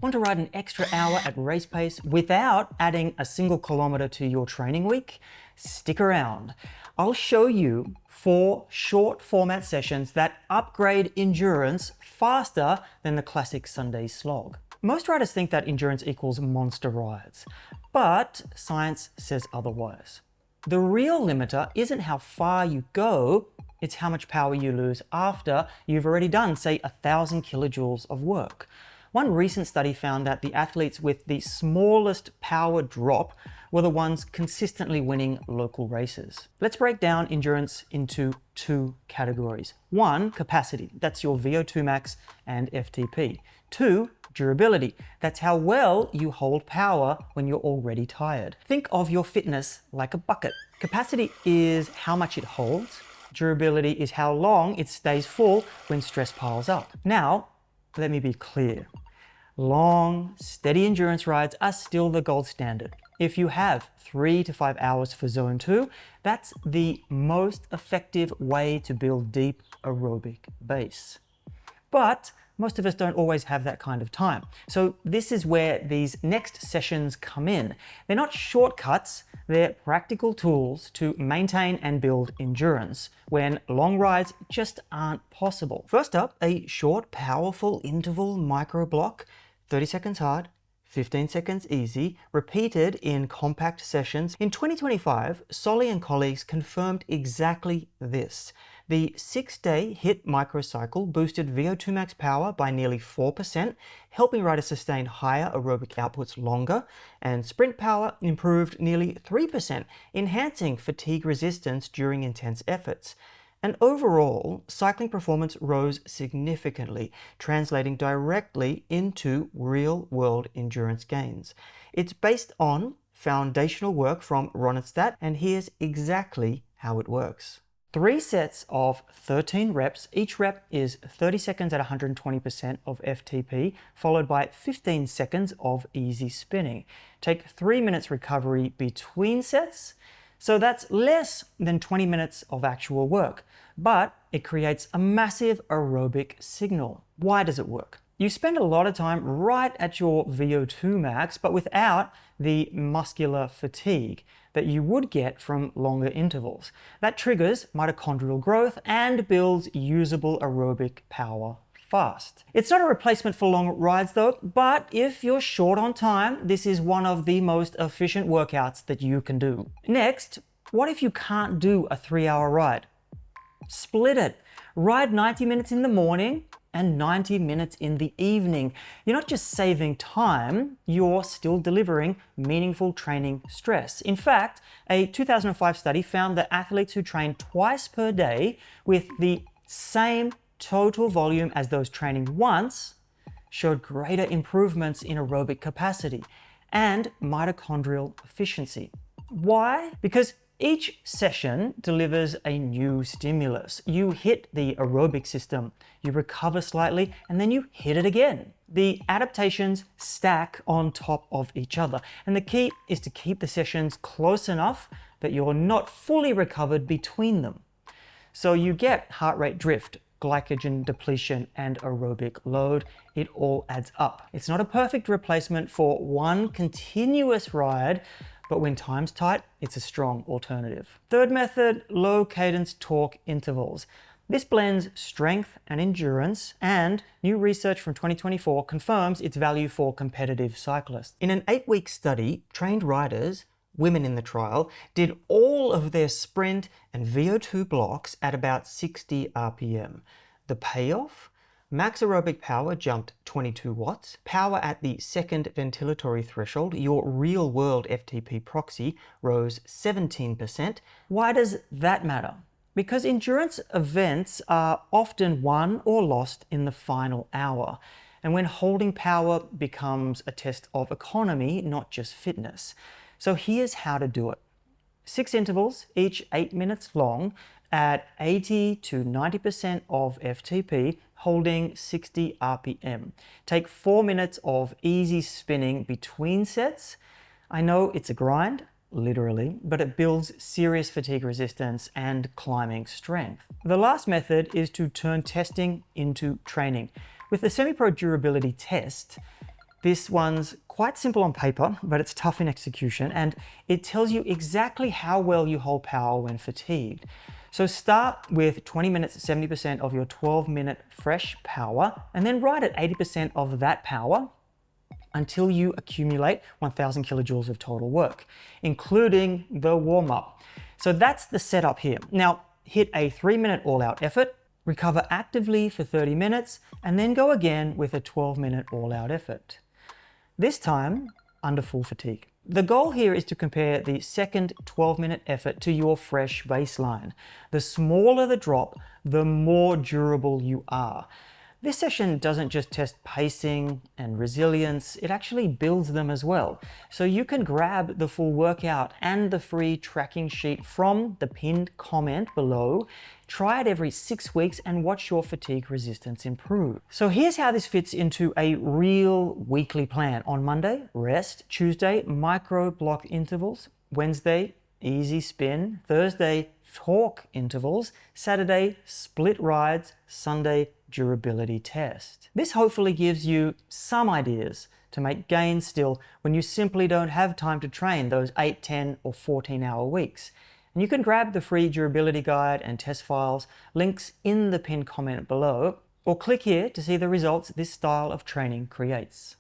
Want to ride an extra hour at race pace without adding a single kilometer to your training week? Stick around. I'll show you 4 short format sessions that upgrade endurance faster than the classic Sunday slog. Most riders think that endurance equals monster rides, but science says otherwise. The real limiter isn't how far you go, it's how much power you lose after you've already done, say, 1,000 kilojoules of work. One recent study found that the athletes with the smallest power drop were the ones consistently winning local races. Let's break down endurance into 2 categories. 1, capacity. That's your VO2 max and FTP. 2, durability. That's how well you hold power when you're already tired. Think of your fitness like a bucket. Capacity is how much it holds. Durability is how long it stays full when stress piles up. Now, let me be clear. Long, steady endurance rides are still the gold standard. If you have 3 to 5 hours for zone 2, that's the most effective way to build deep aerobic base. But most of us don't always have that kind of time. So this is where these next sessions come in. They're not shortcuts, they're practical tools to maintain and build endurance when long rides just aren't possible. First up, a short, powerful interval micro block, 30 seconds hard, 15 seconds easy, repeated in compact sessions. In 2025, Solly and colleagues confirmed exactly this. The 6-day HIIT microcycle boosted VO2 max power by nearly 4%, helping riders sustain higher aerobic outputs longer, and sprint power improved nearly 3%, enhancing fatigue resistance during intense efforts. And overall, cycling performance rose significantly, translating directly into real-world endurance gains. It's based on foundational work from Ronstadt, and here's exactly how it works. 3 sets of 13 reps. Each rep is 30 seconds at 120% of FTP, followed by 15 seconds of easy spinning. Take 3 minutes recovery between sets. So that's less than 20 minutes of actual work, but it creates a massive aerobic signal. Why does it work? You spend a lot of time right at your VO2 max, but without the muscular fatigue that you would get from longer intervals. That triggers mitochondrial growth and builds usable aerobic power fast. It's not a replacement for long rides though, but if you're short on time, this is one of the most efficient workouts that you can do. Next, what if you can't do a 3-hour ride? Split it. Ride 90 minutes in the morning and 90 minutes in the evening. You're not just saving time, you're still delivering meaningful training stress. In fact, a 2005 study found that athletes who train twice per day with the same total volume as those training once showed greater improvements in aerobic capacity and mitochondrial efficiency. Why? Because each session delivers a new stimulus. You hit the aerobic system, you recover slightly, and then you hit it again. The adaptations stack on top of each other, and the key is to keep the sessions close enough that you're not fully recovered between them. So you get heart rate drift, glycogen depletion, and aerobic load. It all adds up. It's not a perfect replacement for one continuous ride, but when time's tight, it's a strong alternative. Third method, low cadence torque intervals. This blends strength and endurance, and new research from 2024 confirms its value for competitive cyclists. In an 8-week study, trained riders, women in the trial, did all of their sprint and VO2 blocks at about 60 RPM. The payoff? Max aerobic power jumped 22 watts. Power at the second ventilatory threshold, your real-world FTP proxy, rose 17%. Why does that matter? Because endurance events are often won or lost in the final hour, and when holding power becomes a test of economy, not just fitness. So here's how to do it. 6 intervals, each 8 minutes long, at 80 to 90% of FTP, holding 60 RPM. Take 4 minutes of easy spinning between sets. I know it's a grind, literally, but it builds serious fatigue resistance and climbing strength. The last method is to turn testing into training. With the semi-pro durability test, This one's quite simple on paper, but it's tough in execution, and it tells you exactly how well you hold power when fatigued. So start with 20 minutes, 70% of your 12-minute fresh power, and then ride at 80% of that power until you accumulate 1000 kilojoules of total work, including the warm-up. So that's the setup here. Now, hit a 3-minute all-out effort, recover actively for 30 minutes, and then go again with a 12-minute all-out effort. This time, under full fatigue. The goal here is to compare the second 12-minute effort to your fresh baseline. The smaller the drop, the more durable you are. This session doesn't just test pacing and resilience, it actually builds them as well. So you can grab the full workout and the free tracking sheet from the pinned comment below, try it every 6 weeks and watch your fatigue resistance improve. So here's how this fits into a real weekly plan. On Monday, rest. Tuesday, micro block intervals. Wednesday, easy spin. Thursday, torque intervals. Saturday, split rides. Sunday, durability test. This hopefully gives you some ideas to make gains still when you simply don't have time to train those 8, 10 or 14-hour weeks. And you can grab the free durability guide and test files, links in the pinned comment below, or click here to see the results this style of training creates.